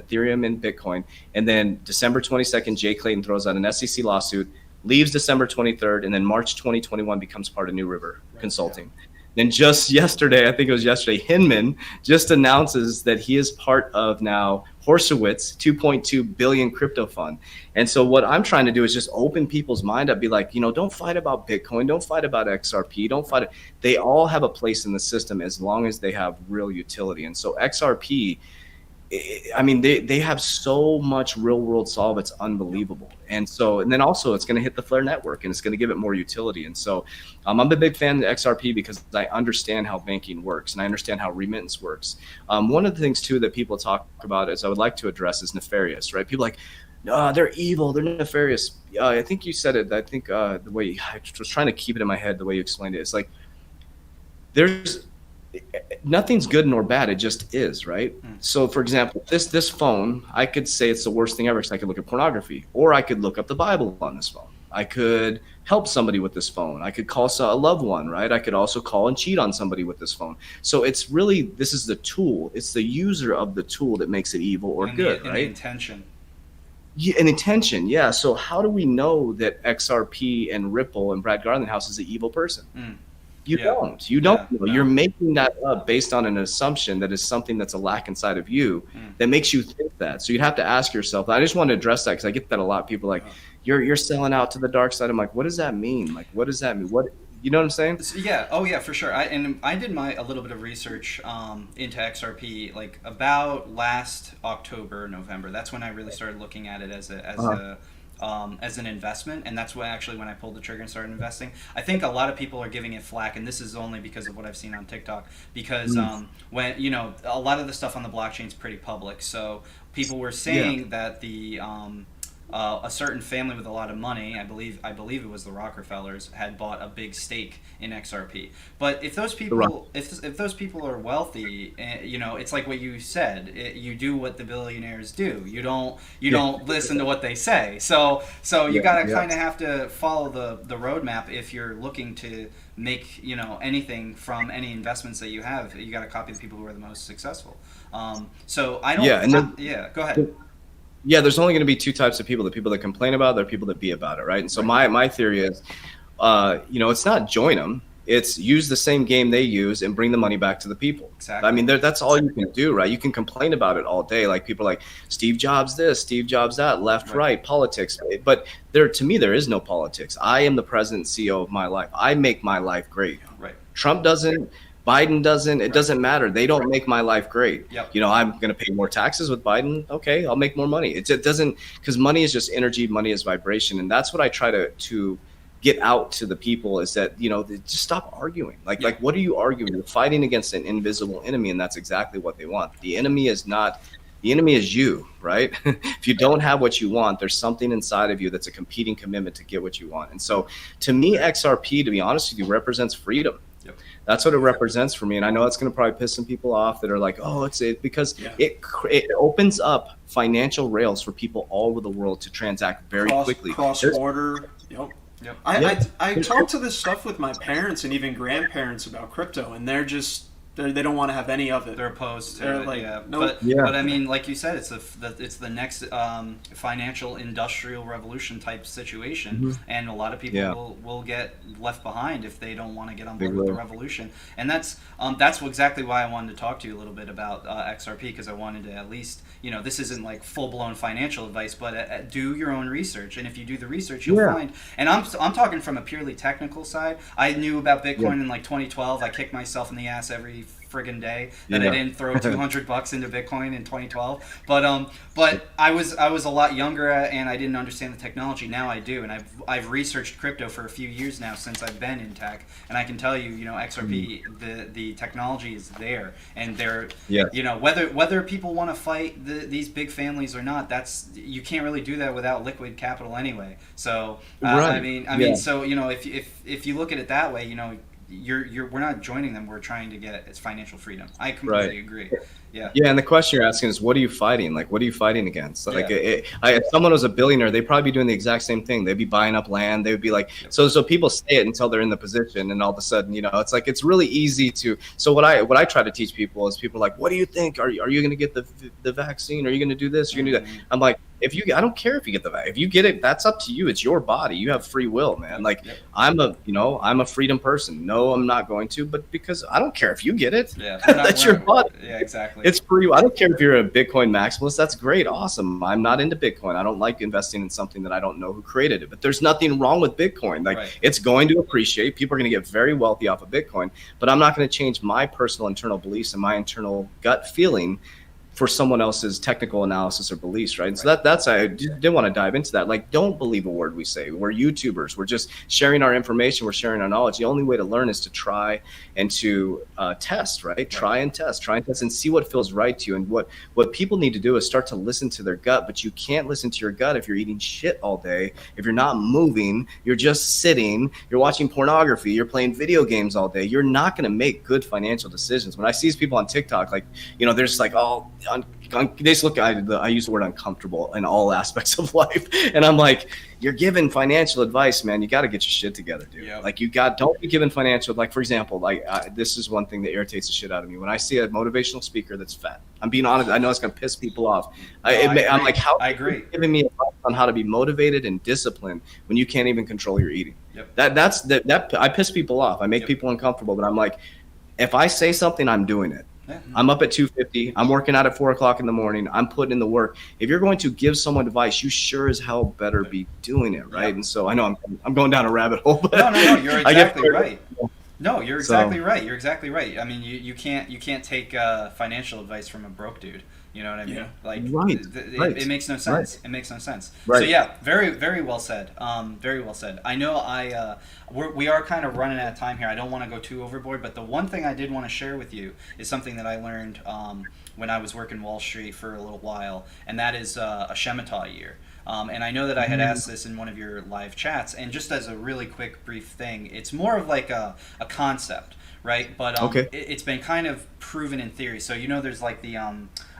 Ethereum and Bitcoin. And then December 22nd, Jay Clayton throws out an SEC lawsuit, leaves December 23rd, and then March 2021 becomes part of New River Consulting. Yeah. Then just yesterday, I think it was yesterday, Hinman just announces that he is part of now Horsowitz 2.2 billion crypto fund. And so what I'm trying to do is just open people's mind up, be like, don't fight about Bitcoin, don't fight about XRP, don't fight it. They all have a place in the system as long as they have real utility. And so XRP, I mean, they have so much real world solve. It's unbelievable. And then also it's going to hit the Flare network and it's going to give it more utility. And so I'm a big fan of XRP because I understand how banking works and I understand how remittance works. One of the things too that people talk about is I would like to address is nefarious, right? People like, they're evil, they're nefarious. I think you said it. I think the way I was trying to keep it in my head, the way you explained it, it's like nothing's good nor bad, it just is, right? So for example, this phone, I could say it's the worst thing ever because I could look at pornography, or I could look up the Bible on this phone. I could help somebody with this phone. I could call a loved one, right? I could also call and cheat on somebody with this phone. So it's really, this is the tool. It's the user of the tool that makes it evil or good, right? The intention. Yeah, an intention, yeah. So how do we know that XRP and Ripple and Brad Garlinghouse is an evil person? You don't know. No. You're making that up based on an assumption that is something that's a lack inside of you that makes you think that. So you'd have to ask yourself. I just want to address that because I get that a lot. People are like, you're selling out to the dark side. I'm like, what does that mean? Like, what does that mean? What, you know what I'm saying? Yeah. Oh yeah, for sure. I did a little bit of research into XRP like about last October, November. That's when I really started looking at it as an investment, and that's when I pulled the trigger and started investing. I think a lot of people are giving it flack, and this is only because of what I've seen on TikTok. Because when a lot of the stuff on the blockchain is pretty public, so people were saying that the a certain family with a lot of money, I believe it was the Rockefellers, had bought a big stake in XRP. But if those people, if those people are wealthy, it's like what you said. You do what the billionaires do. You don't listen to what they say. So you gotta kind of have to follow the roadmap if you're looking to make anything from any investments that you have. You got to copy the people who are the most successful. So I don't. Go ahead. Yeah, there's only going to be two types of people: the people that complain about it, there are people that be about it, right? And so my theory is, it's not join them; it's use the same game they use and bring the money back to the people. Exactly. I mean, that's all you can do, right? You can complain about it all day, like people are like Steve Jobs this, Steve Jobs that, left, right, politics. But to me, there is no politics. I am the president, CEO of my life. I make my life great. Right. Trump doesn't. Biden doesn't. It doesn't matter. They don't make my life great. Yep. I'm going to pay more taxes with Biden. Okay, I'll make more money. It doesn't, because money is just energy. Money is vibration, and that's what I try to get out to the people is that just stop arguing. Like what are you arguing? You're fighting against an invisible enemy, and that's exactly what they want. The enemy is not. The enemy is you, right? If you don't have what you want, there's something inside of you that's a competing commitment to get what you want. And so, to me, XRP, to be honest with you, represents freedom. Yep. That's what it represents for me. And I know it's going to probably piss some people off that are like, oh, because it opens up financial rails for people all over the world to transact very quickly. Cross-border. Yep. I talk to this stuff with my parents and even grandparents about crypto, and they're just they don't want to have any of it. They're opposed to it. Like, yeah. nope. But I mean, like you said, it's the next financial industrial revolution type situation, and a lot of people will get left behind if they don't want to get on board with the revolution. And that's exactly why I wanted to talk to you a little bit about XRP, because I wanted to at least, this isn't like full blown financial advice, but do your own research, and if you do the research, you'll find. And I'm talking from a purely technical side. I knew about Bitcoin in like 2012. I kicked myself in the ass every friggin' day that I didn't throw $200 into Bitcoin in 2012. But I was a lot younger and I didn't understand the technology. Now I do, and I've researched crypto for a few years now since I've been in tech, and I can tell you, XRP, the technology is there, and they're whether people want to fight these big families or not, you can't really do that without liquid capital anyway. So I mean, so if you look at it that way, we're not joining them. We're trying to get its financial freedom. I completely agree. Yeah. Yeah, and the question you're asking is, what are you fighting? Like, what are you fighting against? Like, if someone was a billionaire, they'd probably be doing the exact same thing. They'd be buying up land. They would be like, so people say it until they're in the position, and all of a sudden, it's like it's really easy to. So what I try to teach people is, people are like, what do you think? Are you going to get the vaccine? Are you going to do this? Are you going to do that? I'm like, I don't care if you get the vaccine. If you get it, that's up to you. It's your body. You have free will, man. Like, I'm a freedom person. No, I'm not going to, but because I don't care if you get it. Yeah, that's your body. Yeah, exactly. It's free. I don't care if you're a Bitcoin maximalist. That's great. Awesome. I'm not into Bitcoin. I don't like investing in something that I don't know who created it, but there's nothing wrong with Bitcoin. Like, it's going to appreciate. People are going to get very wealthy off of Bitcoin, but I'm not going to change my personal internal beliefs and my internal gut feeling for someone else's technical analysis or beliefs, right? And so that's I did want to dive into that. Like, don't believe a word we say. We're YouTubers. We're just sharing our information. We're sharing our knowledge. The only way to learn is to try and to test, right? Try and test and see what feels right to you. And what people need to do is start to listen to their gut, but you can't listen to your gut if you're eating shit all day, if you're not moving, you're just sitting, you're watching pornography, you're playing video games all day. You're not going to make good financial decisions. When I see these people on TikTok, like, they're just like, oh, they just look. I use the word uncomfortable in all aspects of life, and I'm like, you're giving financial advice, man. You got to get your shit together, dude. Yep. Like, don't be giving financial. Like, for example, this is one thing that irritates the shit out of me when I see a motivational speaker that's fat. I'm being honest. I know it's gonna piss people off. I'm like, how I agree. Giving me advice on how to be motivated and disciplined when you can't even control your eating. Yep. That I piss people off. I make people uncomfortable, but I'm like, if I say something, I'm doing it. Yeah. I'm up at 2:50. I'm working out at 4:00 in the morning. I'm putting in the work. If you're going to give someone advice, you sure as hell better be doing it, right? Yeah. And so I know I'm going down a rabbit hole, but no, you're exactly right. No, you're exactly right. You're exactly right. I mean, you can't take financial advice from a broke dude. You know what I mean? Yeah. Like, it makes no sense. It makes no sense. Right. So yeah, very, very well said. Very well said. I know we are kind of running out of time here. I don't want to go too overboard, but the one thing I did want to share with you is something that I learned when I was working Wall Street for a little while, and that is a Shemitah Year. And I know that I had asked this in one of your live chats, and just as a really quick, brief thing, it's more of like a concept, right? But it's been kind of proven in theory. So there's like the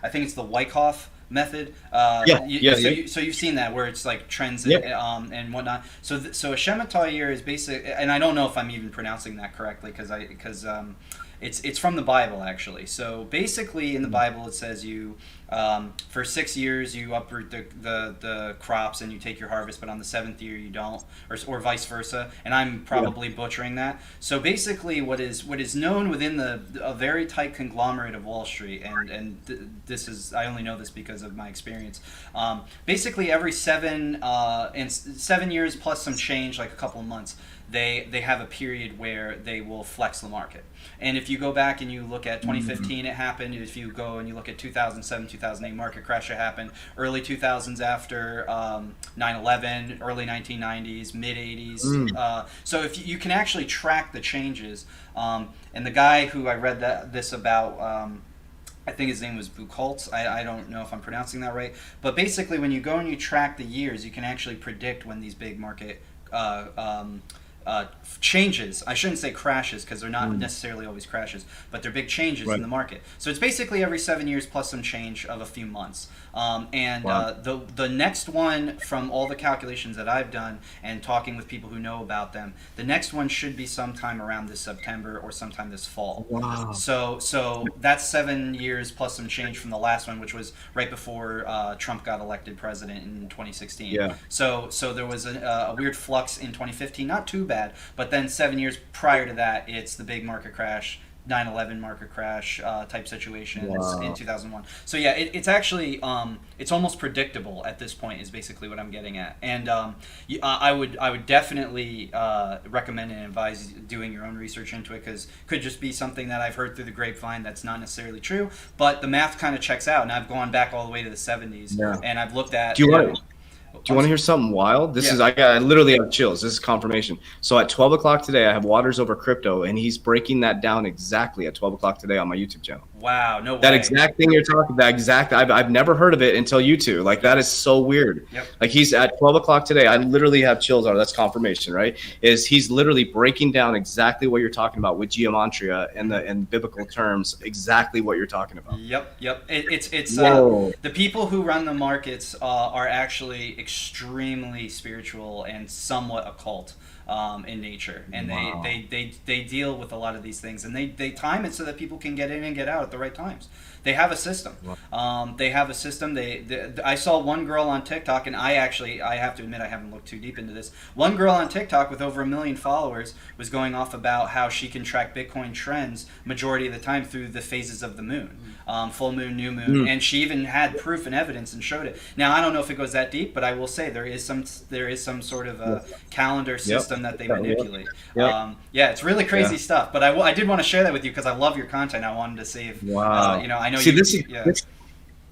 I think it's the Wyckoff method. So you've seen that, where it's like trends and whatnot. So a Shemitah Year is basically, and I don't know if I'm even pronouncing that correctly because it's from the Bible, actually. So basically in the Bible it says you for 6 years you uproot the crops and you take your harvest, but on the 7th year you don't, or vice versa. And I'm probably butchering that. So basically what is known within a very tight conglomerate of Wall Street, and this is, I only know this because of my experience. Basically every 7 years plus some change, like a couple of months, they have a period where they will flex the market. And if you go back and you look at 2015, it happened. If you go and you look at 2007, 2008 market crash, it happened. Early 2000s after 9/11, early 1990s, mid 80s. So if you can actually track the changes. And the guy who I read this about, I think his name was Buchholz. I don't know if I'm pronouncing that right. But basically when you go and you track the years, you can actually predict when these big market changes. I shouldn't say crashes because they're not necessarily always crashes, but they're big changes in the market. So it's basically every 7 years plus some change of a few months. The next one, from all the calculations that I've done and talking with people who know about them, the next one should be sometime around this September or sometime this fall. Wow. So that's 7 years plus some change from the last one, which was right before Trump got elected president in 2016. Yeah. So there was a weird flux in 2015, not too bad, but then 7 years prior to that, it's the big market crash, 9/11 market crash type situation in 2001. So yeah, it's actually it's almost predictable at this point is basically what I'm getting at. And I would definitely recommend and advise doing your own research into it, because it could just be something that I've heard through the grapevine that's not necessarily true, but the math kind of checks out. And I've gone back all the way to the 70s, and I've looked at. Do you want to hear something wild? I literally have chills. This is confirmation. So at 12 o'clock today, I have Waters Over Crypto, and he's breaking that down exactly at 12 o'clock today on my YouTube channel. Wow, no way. That exact thing you're talking about, I've never heard of it until you two. Like, that is so weird. Yep. Like, he's at 12 o'clock today. I literally have chills on it. That's confirmation, right? He's literally breaking down exactly what you're talking about with geometria and in biblical terms, exactly what you're talking about. Yep. It's the people who run the markets are actually extremely spiritual and somewhat occult in nature, and they deal with a lot of these things, and they time it so that people can get in and get out at the right times. They have a system. I saw one girl on TikTok, and I have to admit I haven't looked too deep into this. One girl on TikTok with over 1 million followers was going off about how she can track Bitcoin trends majority of the time through the phases of the moon, full moon, new moon, and she even had proof and evidence and showed it. Now, I don't know if it goes that deep, but I will say there is some sort of a calendar system that they manipulate. It's really crazy stuff. But I did want to share that with you because I love your content. I wanted to see if I know. See, this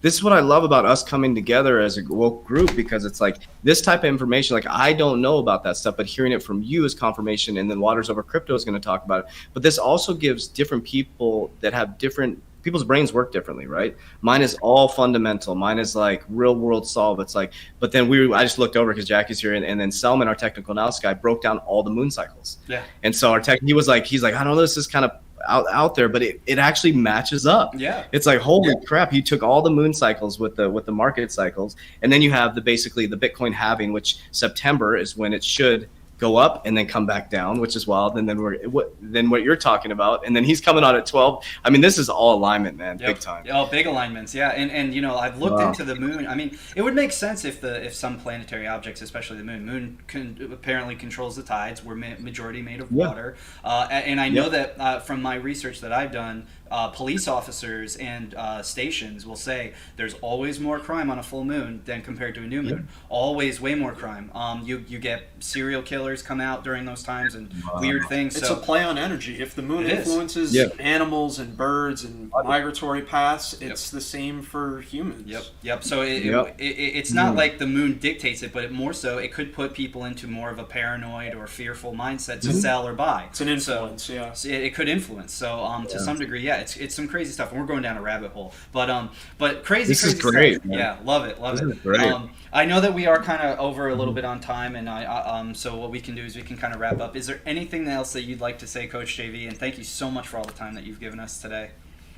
is what I love about us coming together as a woke group, because it's like this type of information, like, I don't know about that stuff, but hearing it from you is confirmation, and then Waters Over Crypto is going to talk about it. But this also gives different people that have different people's brains work differently, right? Mine is all fundamental. Mine is like real world solve. It's like, but then I just looked over because Jackie's here, and then Selman, our technical analysis guy, broke down all the moon cycles. Yeah. And so he's like, I don't know, this is kind of out there, but it actually matches up. Yeah. It's like, holy crap, he took all the moon cycles with the market cycles, and then you have basically the Bitcoin halving, which September is when it should go up and then come back down, which is wild. And then what you're talking about, and then he's coming on at 12. I mean, this is all alignment, man. Big time. Oh, big alignments. Yeah. And I've looked into the moon. I mean, it would make sense if some planetary objects, especially the moon apparently controls the tides. We're majority made of water. And I know that from my research that I've done, police officers and stations will say there's always more crime on a full moon than compared to a new moon. Always way more crime. You get serial killers come out during those times and weird things. It's a play on energy. If the moon influences animals and birds and migratory paths, it's the same for humans. Yep. So it's not like the moon dictates it, but more so it could put people into more of a paranoid or fearful mindset to sell or buy. It's an influence, so it could influence. So to some degree, it's some crazy stuff, and we're going down a rabbit hole. But crazy. This is great. Stuff. Yeah, love it. This is great. I know that we are kind of over a little bit on time, and so what we can do is we can kind of wrap up. Is there anything else that you'd like to say, Coach JV? And thank you so much for all the time that you've given us today.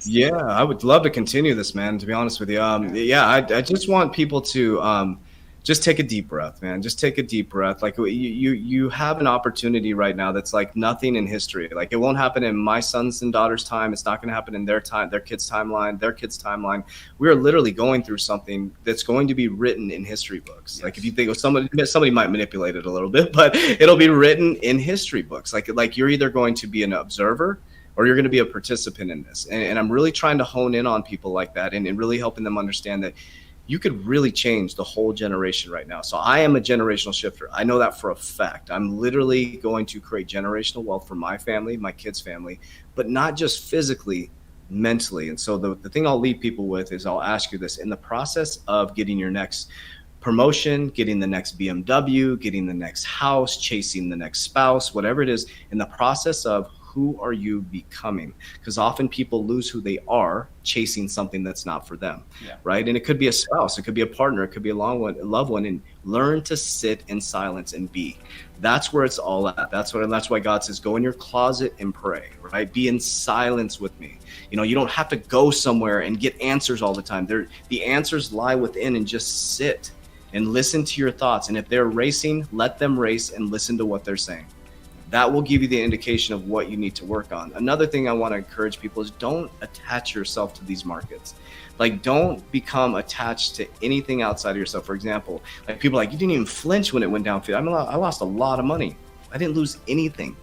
Yeah, I would love to continue this, man, to be honest with you. I just want people to just take a deep breath, man. Just take a deep breath. Like, you have an opportunity right now that's like nothing in history. Like, it won't happen in my sons and daughters' time. It's not going to happen in their time, their kids' timeline, their kids' timeline. We are literally going through something that's going to be written in history books. Yes. Like, if you think of somebody might manipulate it a little bit, but it'll be written in history books. Like you're either going to be an observer or you're going to be a participant in this. And I'm really trying to hone in on people like that and really helping them understand that you could really change the whole generation right now. So I am a generational shifter. I know that for a fact. I'm literally going to create generational wealth for my family, my kids' family, but not just physically, mentally. And so the thing I'll leave people with is I'll ask you this. In the process of getting your next promotion, getting the next BMW, getting the next house, chasing the next spouse, whatever it is, in the process of who are you becoming? Because often people lose who they are chasing something that's not for them, right? And it could be a spouse, it could be a partner, it could be a loved one, and learn to sit in silence and be. That's where it's all at. That's why God says, go in your closet and pray, right? Be in silence with me. You know, you don't have to go somewhere and get answers all the time. The answers lie within, and just sit and listen to your thoughts. And if they're racing, let them race and listen to what they're saying. That will give you the indication of what you need to work on. Another thing I want to encourage people is don't attach yourself to these markets. Like, don't become attached to anything outside of yourself. For example, like people are like, you didn't even flinch when it went down. I lost a lot of money. I didn't lose anything.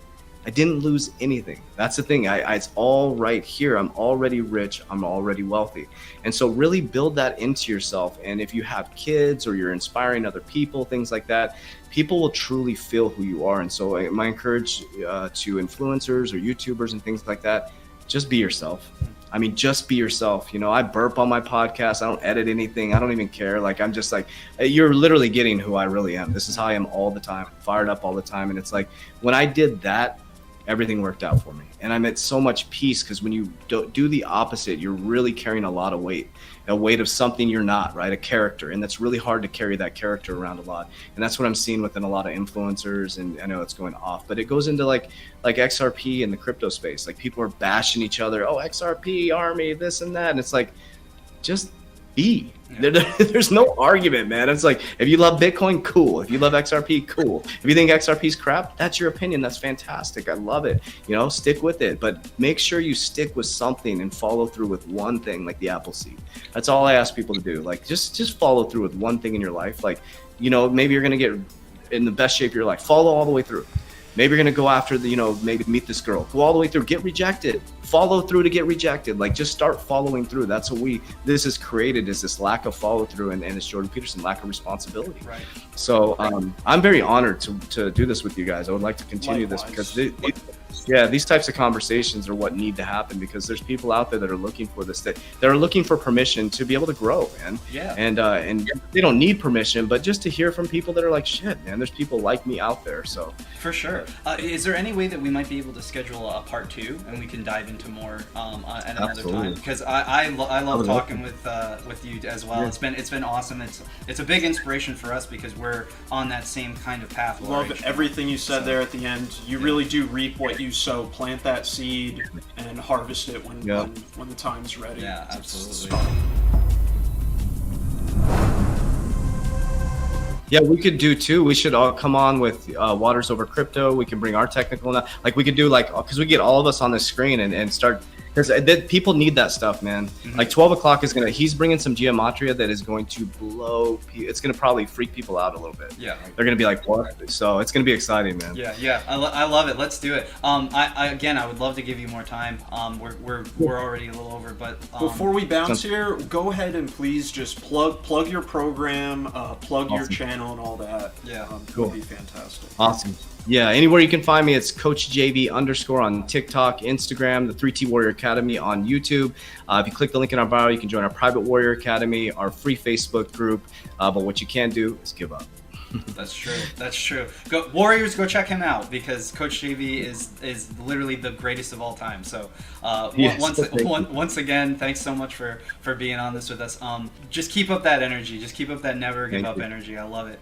That's the thing. It's all right here. I'm already rich. I'm already wealthy. And so really build that into yourself. And if you have kids or you're inspiring other people, things like that, people will truly feel who you are. And so I encourage to influencers or YouTubers and things like that, just be yourself. I mean, just be yourself. You know, I burp on my podcast. I don't edit anything. I don't even care. Like, I'm just like, you're literally getting who I really am. This is how I am all the time, fired up all the time. And it's like, when I did that, everything worked out for me. And I'm at so much peace, because when you do the opposite, you're really carrying a lot of weight, a weight of something you're not, right? A character. And that's really hard to carry that character around a lot. And that's what I'm seeing within a lot of influencers. And I know it's going off, but it goes into like XRP in the crypto space. Like, people are bashing each other. Oh, XRP army, this and that. And it's like, just be. There's no argument, man. It's like, if you love Bitcoin, cool. If you love XRP, cool. If you think XRP's crap, that's your opinion. That's fantastic. I love it. You know, stick with it. But make sure you stick with something and follow through with one thing, like the apple seed. That's all I ask people to do. Like, just follow through with one thing in your life. Like, you know, maybe you're going to get in the best shape of your life. Follow all the way through. Maybe you're going to go after maybe meet this girl, go all the way through, get rejected, follow through to get rejected. Like, just start following through. That's what this is created, is this lack of follow through. And it's Jordan Peterson, lack of responsibility. Right. So I'm very honored to do this with you guys. I would like to continue this, because these types of conversations are what need to happen, because there's people out there that are looking for this, that are looking for permission to be able to grow, man. Yeah. And they don't need permission, but just to hear from people that are like, shit, man, there's people like me out there. So for sure. Is there any way that we might be able to schedule a part 2 and we can dive into more at another time? Because I love talking with you as well. Yeah. It's been awesome. It's a big inspiration for us, because we're on that same kind of path. Love everything you said there at the end. You really do reap what you sow. Plant that seed and harvest it when the time's ready. Yeah, absolutely. Yeah, we could do too. We should all come on with Waters Over Crypto. We can bring our technical, like we could do because we get all of us on the screen and start, because people need that stuff, man. Mm-hmm. Like 12 o'clock he's bringing some geometria that is going to blow. It's going to probably freak people out a little bit. Yeah. They're going to be like, what? So it's going to be exciting, man. Yeah. I love it. Let's do it. I would love to give you more time. We're already a little over, but before we bounce here, go ahead and please just plug your program, plug your channel and all that. Yeah. Cool. It'll be fantastic. Awesome. Yeah, anywhere you can find me, it's CoachJV_ on TikTok, Instagram, the 3T Warrior Academy on YouTube. If you click the link in our bio, you can join our private Warrior Academy, our free Facebook group. But what you can't do is give up. That's true. Warriors, go check him out, because Coach JV is literally the greatest of all time. So once again, thanks so much for being on this with us. Just keep up that energy. Just keep up that never give up energy. I love it.